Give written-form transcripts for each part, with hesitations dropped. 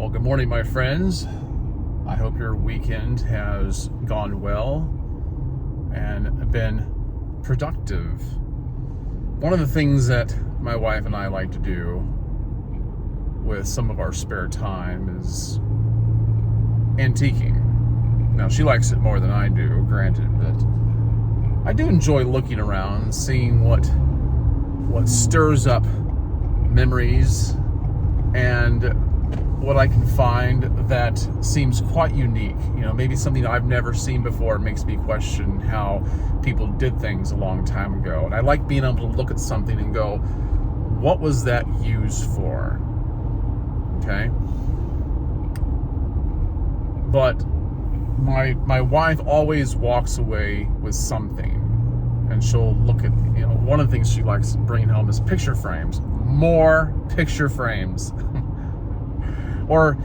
Well, good morning, my friends. I hope your weekend has gone well and been productive. One of the things that my wife and I like to do with some of our spare time is antiquing. Now, she likes it more than I do, granted, but I do enjoy looking around, seeing what stirs up memories and what I can find that seems quite unique. You know, maybe something I've never seen before. It makes me question how people did things a long time ago. And I like being able to look at something and go, what was that used for? Okay? But my wife always walks away with something. And she'll look at, one of the things she likes bringing home is picture frames. More picture frames. Or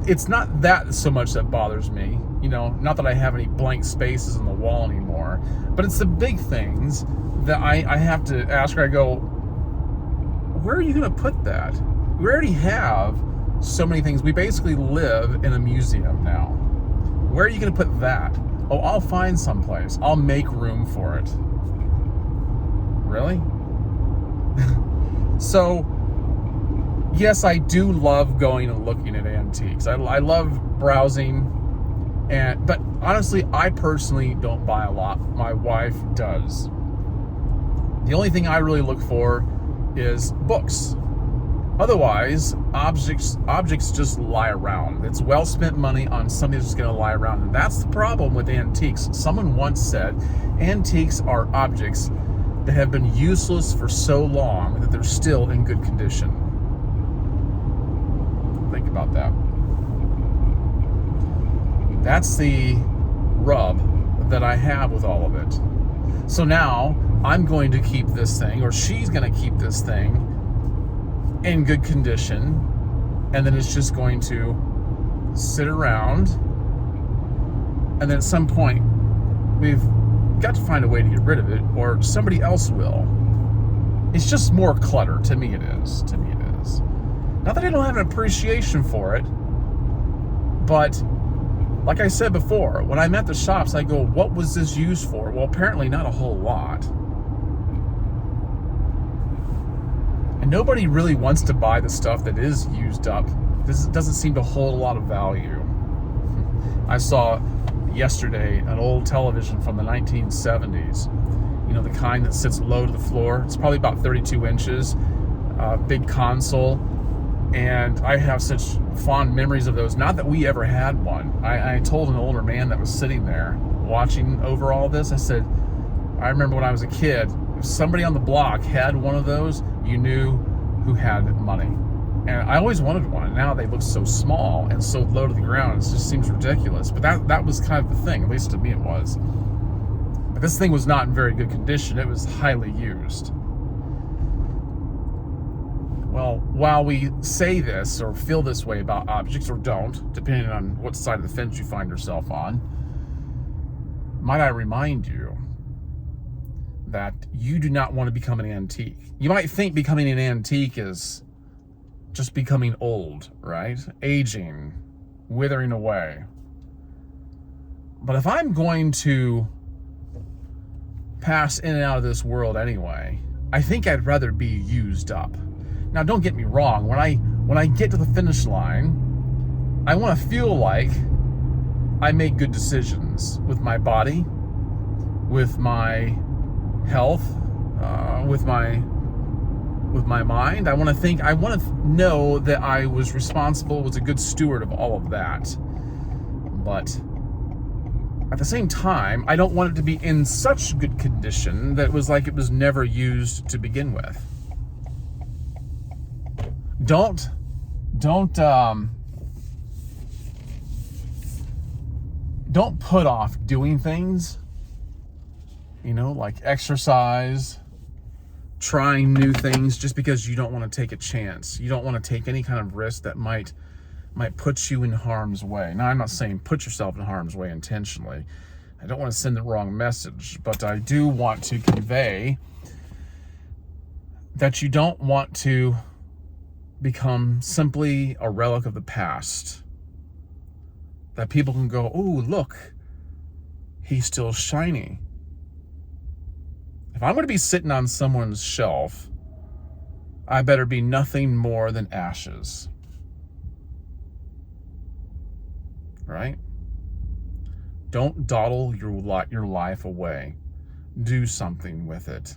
it's not that so much that bothers me, not that I have any blank spaces on the wall anymore, but it's the big things that I have to ask her. I go, where are you going to put that? We already have so many things. We basically live in a museum now. Where are you going to put that? Oh, I'll find someplace. I'll make room for it. Really? So, yes, I do love going and looking at antiques. I love browsing, but honestly, I personally don't buy a lot. My wife does. The only thing I really look for is books. Otherwise, objects just lie around. It's well spent money on something that's just going to lie around, and that's the problem with antiques. Someone once said, antiques are objects that have been useless for so long that they're still in good condition. Think about that. That's the rub that I have with all of it. So now I'm going to keep this thing, or she's going to keep this thing in good condition, and then it's just going to sit around, and then at some point we've got to find a way to get rid of it, or somebody else will. It's just more clutter. To me it is. Not that I don't have an appreciation for it, but like I said before, when I'm at the shops, I go, what was this used for? Well, apparently not a whole lot. And nobody really wants to buy the stuff that is used up. This doesn't seem to hold a lot of value. I saw yesterday an old television from the 1970s. The kind that sits low to the floor. It's probably about 32 inches. Big console. And I have such fond memories of those. Not that we ever had one. I told an older man that was sitting there watching over all this, I said, I remember when I was a kid, if somebody on the block had one of those, you knew who had money. And I always wanted one. Now they look so small and so low to the ground, it just seems ridiculous. But that was kind of the thing, at least to me it was. But this thing was not in very good condition. It was highly used. Well, while we say this or feel this way about objects, or don't, depending on what side of the fence you find yourself on, might I remind you that you do not want to become an antique. You might think becoming an antique is just becoming old, right? Aging, withering away. But if I'm going to pass in and out of this world anyway, I think I'd rather be used up. Now, don't get me wrong. When I get to the finish line, I want to feel like I make good decisions with my body, with my health, with my mind. I want to know that I was responsible, was a good steward of all of that. But at the same time, I don't want it to be in such good condition that it was like it was never used to begin with. Don't put off doing things, like exercise, trying new things, just because you don't want to take a chance. You don't want to take any kind of risk that might put you in harm's way. Now, I'm not saying put yourself in harm's way intentionally. I don't want to send the wrong message, but I do want to convey that you don't want to become simply a relic of the past. That people can go, oh, look, he's still shiny. If I'm going to be sitting on someone's shelf, I better be nothing more than ashes. Right? Don't dawdle your life away. Do something with it.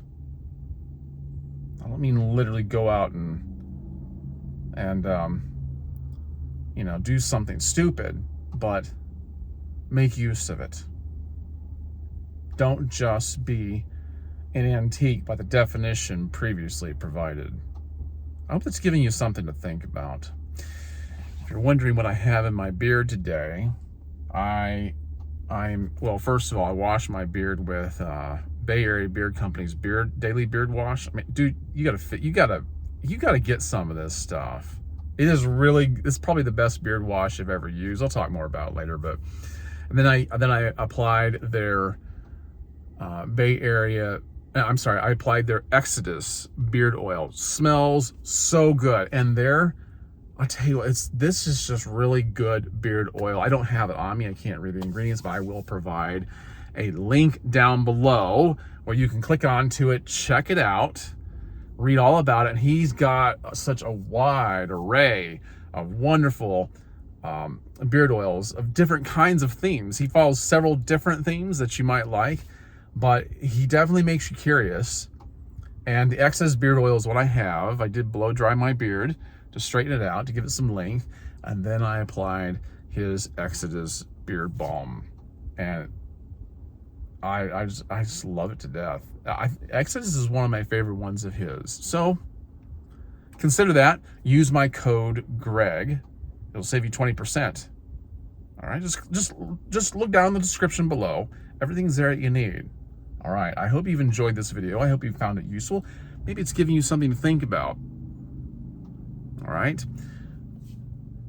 I don't mean literally go out and do something stupid, but make use of it. Don't just be an antique by the definition previously provided. I hope it's giving you something to think about. If you're wondering what I have in my beard today, well, first of all, I wash my beard with Bay Area Beard Company's daily beard wash. I mean, dude, you gotta get some of this stuff. It's probably the best beard wash I've ever used. I'll talk more about it later, but and then I applied their I applied their Exodus beard oil. Smells so good. And I tell you what, this is just really good beard oil. I don't have it on me. I can't read the ingredients, but I will provide a link down below where you can click onto it, check it out, read all about it. And he's got such a wide array of wonderful beard oils of different kinds of themes. He follows several different themes that you might like, but he definitely makes you curious. And the Exodus beard oil is what I have. I did blow dry my beard to straighten it out, to give it some length, and then I applied his Exodus beard balm, and I just love it to death. Exodus is one of my favorite ones of his, so consider that. Use my code Greg. It'll save you 20%. All right, just look down in the description below. Everything's there that you need. All right, I hope you've enjoyed this video. I hope you found it useful. Maybe it's giving you something to think about. All right.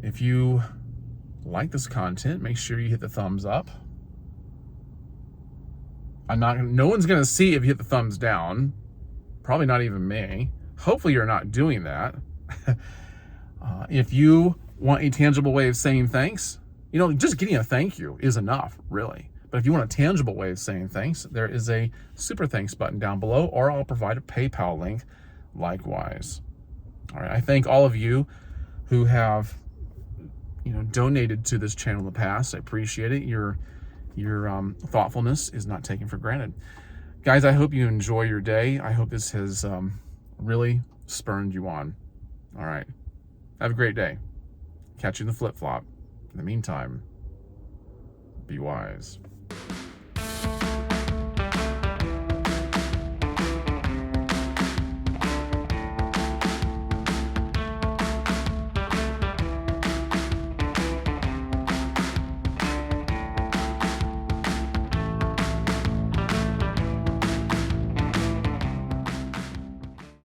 If you like this content, make sure you hit the thumbs up. No one's going to see if you hit the thumbs down. Probably not even me. Hopefully you're not doing that. If you want a tangible way of saying thanks, just getting a thank you is enough, really. But if you want a tangible way of saying thanks, there is a super thanks button down below, or I'll provide a PayPal link likewise. All right, I thank all of you who have, donated to this channel in the past. I appreciate it. Your thoughtfulness is not taken for granted. Guys, I hope you enjoy your day. I hope this has really spurred you on. All right, have a great day. Catch you in the flip-flop. In the meantime, be wise.